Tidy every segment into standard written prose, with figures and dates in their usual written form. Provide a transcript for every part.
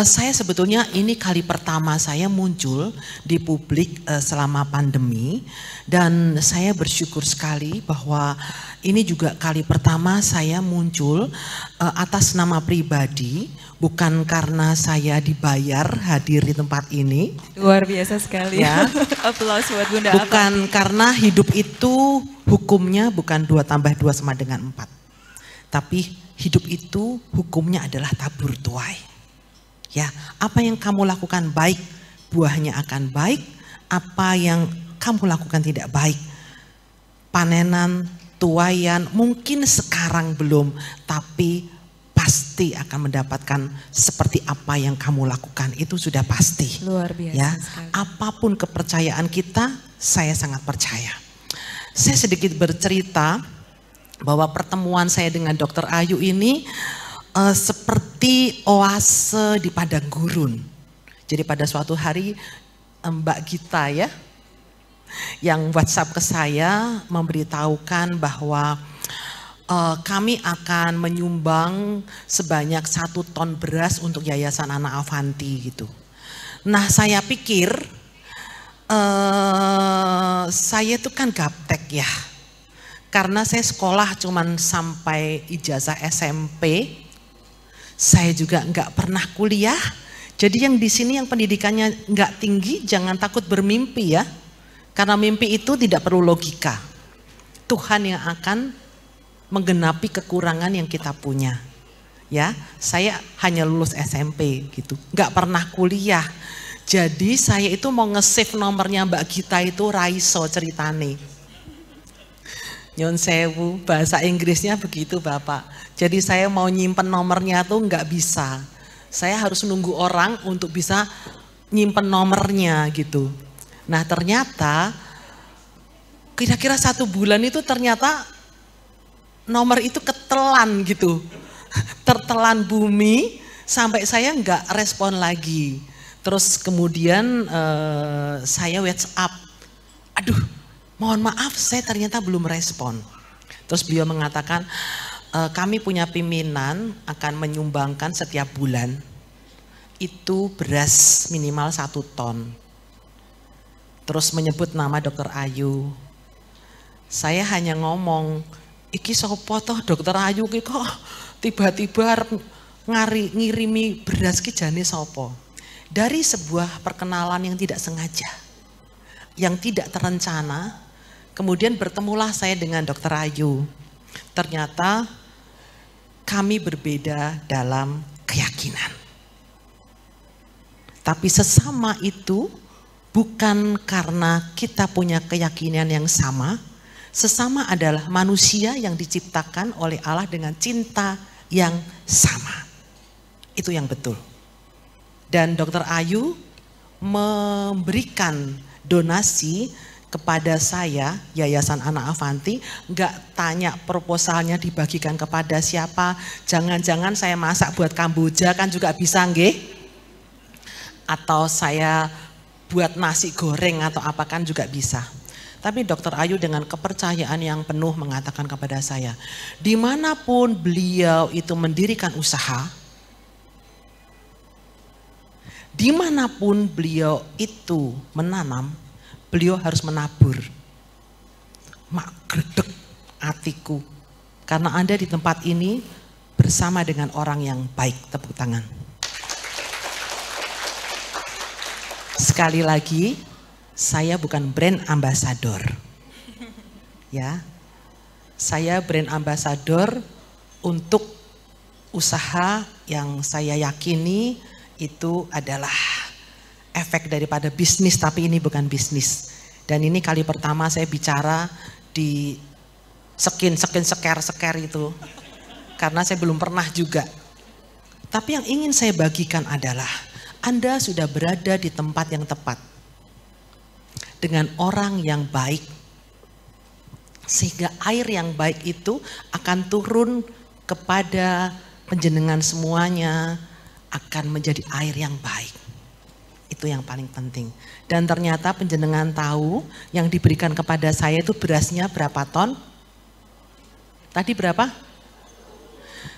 Saya sebetulnya ini kali pertama saya muncul di publik selama pandemi, dan saya bersyukur sekali bahwa ini juga kali pertama saya muncul atas nama pribadi, bukan karena saya dibayar hadir di tempat ini. Luar biasa sekali ya. Aplaus buat Bunda Avanti. Bukan karena hidup itu hukumnya bukan 2 tambah 2 sama dengan 4. Tapi hidup itu hukumnya adalah tabur tuai. Ya, apa yang kamu lakukan baik, buahnya akan baik. Apa yang kamu lakukan tidak baik, panenan, tuaian, mungkin sekarang belum, tapi pasti akan mendapatkan seperti apa yang kamu lakukan, itu sudah pasti. Luar biasa ya. sekali. Apapun kepercayaan kita, saya sangat percaya. Saya sedikit bercerita bahwa pertemuan saya dengan Dr. Ayu ini seperti oase di padang gurun. Jadi pada suatu hari Mbak Gita ya, yang WhatsApp ke saya memberitahukan bahwa kami akan menyumbang sebanyak 1 ton beras untuk Yayasan Anak Avanti gitu. Nah saya pikir saya itu kan gaptek ya, karena saya sekolah cuman sampai ijazah SMP. Saya juga nggak pernah kuliah, jadi yang di sini yang pendidikannya nggak tinggi jangan takut bermimpi ya, karena mimpi itu tidak perlu logika. Tuhan yang akan menggenapi kekurangan yang kita punya. Ya, saya hanya lulus SMP gitu, nggak pernah kuliah. Jadi saya itu mau nge-save nomornya Mbak Gita itu Raiso ceritane. Nyon sewu, bahasa Inggrisnya begitu Bapak. Jadi saya mau nyimpen nomornya tuh nggak bisa. Saya harus nunggu orang untuk bisa nyimpen nomornya gitu. Nah ternyata kira-kira 1 bulan itu ternyata nomor itu ketelan gitu. Tertelan bumi sampai saya nggak respon lagi. Terus kemudian saya WhatsApp, aduh mohon maaf saya ternyata belum respon. Terus beliau mengatakan kami punya pimpinan akan menyumbangkan setiap bulan itu beras minimal 1 ton. Terus menyebut nama Dr. Ayu. Saya hanya ngomong, iki sopo toh Dr. Ayu ki kok tiba-tiba ngirimi beras ki jane sopo. Dari sebuah perkenalan yang tidak sengaja, yang tidak terencana, kemudian bertemulah saya dengan Dr. Ayu. Ternyata kami berbeda dalam keyakinan. Tapi sesama itu bukan karena kita punya keyakinan yang sama. Sesama adalah manusia yang diciptakan oleh Allah dengan cinta yang sama. Itu yang betul. Dan Dr. Ayu memberikan donasi kepada saya, Yayasan Anak Avanti, nggak tanya proposalnya dibagikan kepada siapa, jangan-jangan saya masak buat Kamboja kan juga bisa nggih? Atau saya buat nasi goreng atau apa kan juga bisa. Tapi Dr. Ayu dengan kepercayaan yang penuh mengatakan kepada saya, dimanapun beliau itu mendirikan usaha, dimanapun beliau itu menanam, beliau harus menabur. Mak gredeg hatiku, karena Anda di tempat ini bersama dengan orang yang baik. Tepuk tangan. Sekali lagi, saya bukan brand ambassador. Ya, saya brand ambassador untuk usaha yang saya yakini itu adalah efek daripada bisnis, tapi ini bukan bisnis. Dan ini kali pertama saya bicara di seker itu, karena saya belum pernah juga. Tapi yang ingin saya bagikan adalah Anda sudah berada di tempat yang tepat dengan orang yang baik, sehingga air yang baik itu akan turun kepada penjenengan semuanya, akan menjadi air yang baik. Itu yang paling penting. Dan ternyata penjenengan tahu yang diberikan kepada saya itu berasnya berapa ton? Tadi berapa?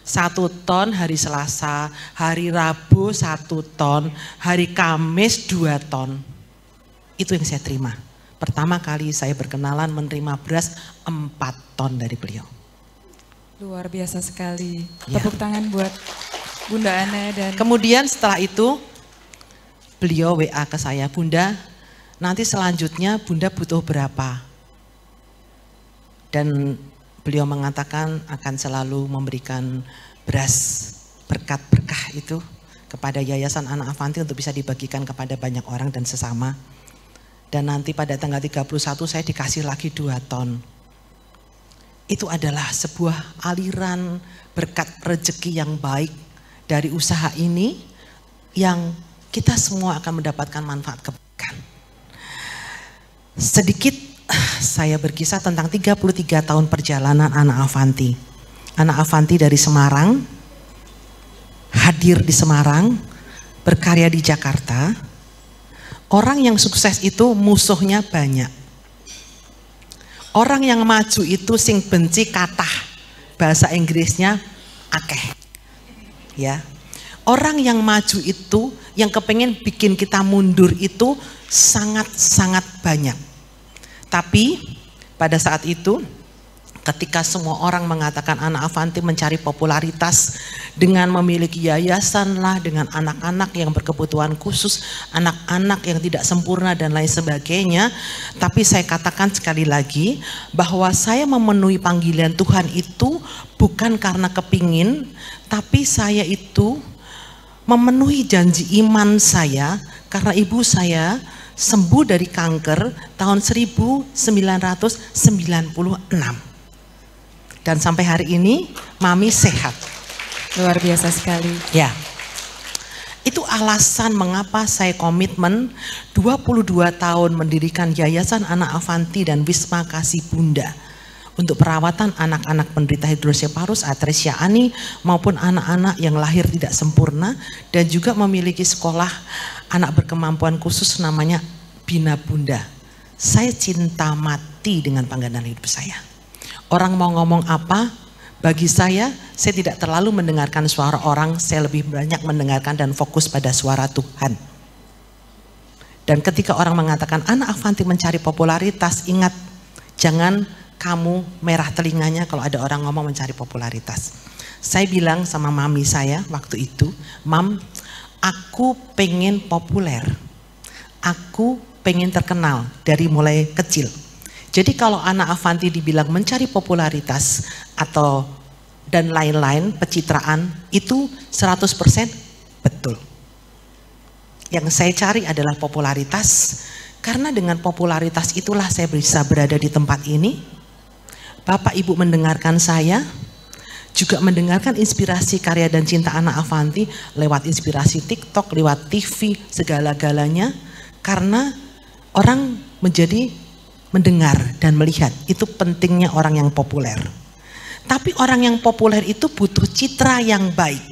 1 ton hari Selasa, hari Rabu 1 ton, hari Kamis 2 ton. Itu yang saya terima. Pertama kali saya berkenalan menerima beras 4 ton dari beliau. Luar biasa sekali. Ya. Tepuk tangan buat Bunda Ane dan Kemudian setelah itu beliau WA ke saya, Bunda, nanti selanjutnya Bunda butuh berapa? Dan beliau mengatakan akan selalu memberikan beras berkat berkah itu kepada Yayasan Anak Avanti untuk bisa dibagikan kepada banyak orang dan sesama. Dan nanti pada tanggal 31 saya dikasih lagi 2 ton. Itu adalah sebuah aliran berkat rezeki yang baik dari usaha ini yang kita semua akan mendapatkan manfaat kebaikan. Sedikit saya berkisah tentang 33 tahun perjalanan Anak Avanti. Anak Avanti dari Semarang, hadir di Semarang, berkarya di Jakarta. Orang yang sukses itu musuhnya banyak. Orang yang maju itu sing benci kathah, bahasa Inggrisnya akeh. Ya. Orang yang maju itu, yang kepengen bikin kita mundur itu sangat-sangat banyak. Tapi pada saat itu ketika semua orang mengatakan Anak Avanti mencari popularitas dengan memiliki yayasan lah, dengan anak-anak yang berkebutuhan khusus, anak-anak yang tidak sempurna dan lain sebagainya. Tapi saya katakan sekali lagi bahwa saya memenuhi panggilan Tuhan itu bukan karena kepingin, tapi saya itu memenuhi janji iman saya karena ibu saya sembuh dari kanker tahun 1996. Dan sampai hari ini Mami sehat. luar biasa sekali. Ya. Itu alasan mengapa saya komitmen 22 tahun mendirikan Yayasan Anak Avanti dan Wisma Kasih Bunda untuk perawatan anak-anak penderita hidrosefalus, atresia ani maupun anak-anak yang lahir tidak sempurna, dan juga memiliki sekolah anak berkemampuan khusus namanya Bina Bunda. Saya cinta mati dengan panggilan hidup saya. Orang mau ngomong apa, bagi saya tidak terlalu mendengarkan suara orang, saya lebih banyak mendengarkan dan fokus pada suara Tuhan. Dan ketika orang mengatakan Anak Avanti mencari popularitas, ingat, jangan kamu merah telinganya kalau ada orang ngomong mencari popularitas. Saya bilang sama mami saya waktu itu, Mam, aku pengen populer, aku pengen terkenal dari mulai kecil. Jadi kalau Anak Avanti dibilang mencari popularitas atau dan lain-lain, pencitraan, itu 100% betul. Yang saya cari adalah popularitas, karena dengan popularitas itulah saya bisa berada di tempat ini. Bapak Ibu mendengarkan saya, juga mendengarkan inspirasi karya dan cinta Anak Avanti lewat inspirasi TikTok, lewat TV, segala-galanya. Karena orang menjadi mendengar dan melihat, itu pentingnya orang yang populer. Tapi orang yang populer itu butuh citra yang baik.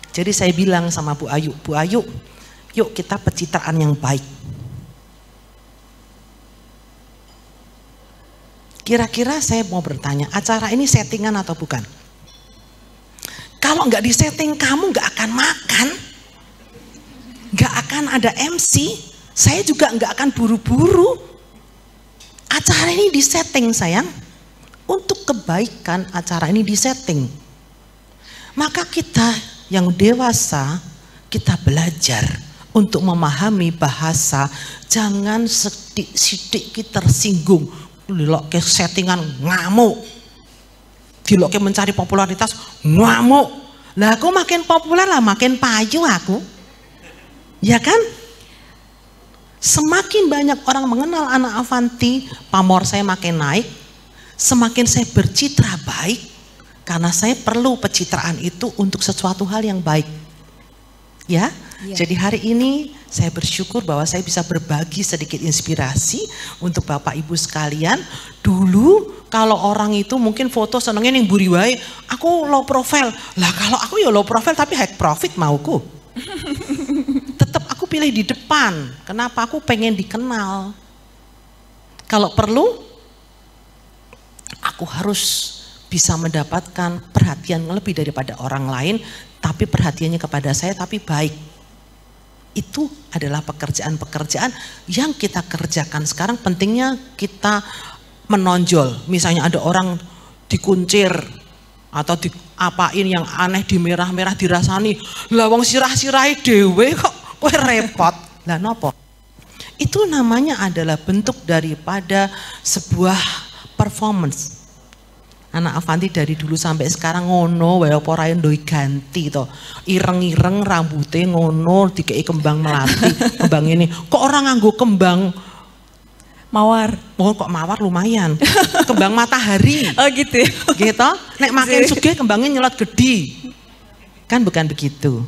Jadi saya bilang sama Bu Ayu, yuk kita pencitraan yang baik. Kira-kira saya mau bertanya, acara ini settingan atau bukan? Kalau nggak disetting, kamu nggak akan makan, nggak akan ada MC, saya juga nggak akan buru-buru. Acara ini disetting sayang, untuk kebaikan acara ini disetting. Maka kita yang dewasa, kita belajar untuk memahami bahasa, jangan sidik kita tersinggung. Dilok ke settingan ngamuk, dilok ke mencari popularitas ngamuk. Lah aku makin populer lah makin payu aku, ya kan? Semakin banyak orang mengenal Anak Avanti, pamor saya makin naik, semakin saya bercitra baik, karena saya perlu pencitraan itu untuk sesuatu hal yang baik. Ya, jadi hari ini saya bersyukur bahwa saya bisa berbagi sedikit inspirasi untuk Bapak Ibu sekalian. Dulu kalau orang itu mungkin foto senengnya yang buri wae, aku low profile. Lah kalau aku ya low profile tapi high profit mauku. Tetap aku pilih di depan. Kenapa? Aku pengen dikenal. Kalau perlu aku harus bisa mendapatkan perhatian lebih daripada orang lain, tapi perhatiannya kepada saya tapi baik. Itu adalah pekerjaan-pekerjaan yang kita kerjakan sekarang, pentingnya kita menonjol. Misalnya ada orang dikuncir atau diapain yang aneh, di merah-merah dirasani, lah wong sirah-sirahe dhewe kok kowe repot. Lah nopo? Itu namanya adalah bentuk daripada sebuah performance. Anak Avanti dari dulu sampai sekarang ngono, wae apa ora ndoi ganti to. Ireng-ireng rambutnya ngono, dikei kembang melati, kembang ini. Kok orang nganggo kembang mawar? Oh kok mawar lumayan. Kembang matahari. Oh gitu. Gitu. Nek makin sugih kembangnya nyelot gede. Kan bukan begitu.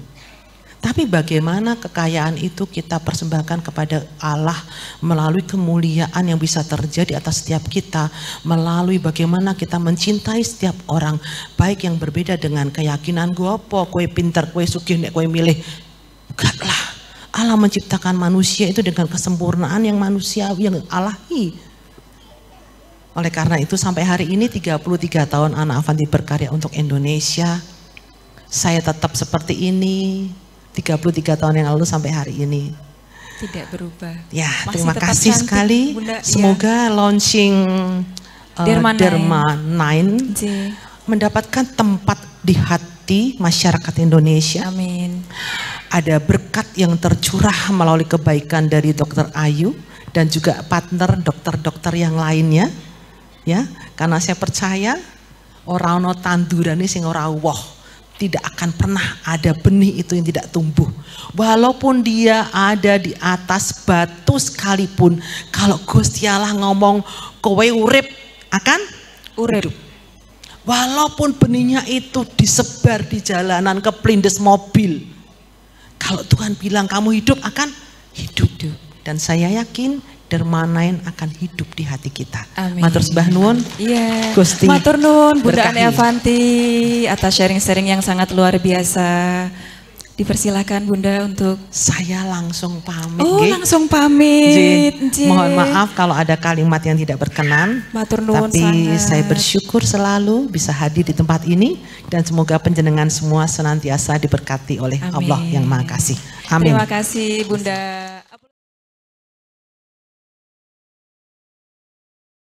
Tapi bagaimana kekayaan itu kita persembahkan kepada Allah melalui kemuliaan yang bisa terjadi atas setiap kita, melalui bagaimana kita mencintai setiap orang, baik yang berbeda dengan keyakinan gue apa, kue pintar, kue sugih, nek kue milih. Enggak lah, Allah menciptakan manusia itu dengan kesempurnaan yang manusiawi, yang Allahi. Oleh karena itu sampai hari ini 33 tahun Anak Avanti berkarya untuk Indonesia, saya tetap seperti ini. 33 tahun yang lalu sampai hari ini. Tidak berubah. Ya, masih terima kasih sekali. Bunda, semoga ya. Launching Dharma 9 mendapatkan tempat di hati masyarakat Indonesia. Amin. Ada berkat yang tercurah melalui kebaikan dari Dr. Ayu dan juga partner dokter-dokter yang lainnya. Ya, karena saya percaya ora ono tandurane sing ora woh. Tidak akan pernah ada benih itu yang tidak tumbuh. Walaupun dia ada di atas batu sekalipun, kalau Gusti Allah ngomong kowe urip akan urip. Walaupun benihnya itu disebar di jalanan ke pelindes mobil, kalau Tuhan bilang kamu hidup akan hidup. Dan saya yakin Dharma 9 akan hidup di hati kita. Amin. Matur sembah nuwun. Iya. Gusti. Matur nuwun Bunda Berkahi. Ane Avanti atas sharing-sharing yang sangat luar biasa. Dipersilakan Bunda untuk saya langsung pamit. Oh, Nggih. langsung pamit. Mohon maaf kalau ada kalimat yang tidak berkenan. Matur nuwun Tapi sangat. saya bersyukur selalu bisa hadir di tempat ini dan semoga panjenengan semua senantiasa diberkati oleh Amin. Allah yang Maha Kasih. Amin. Terima kasih Bunda.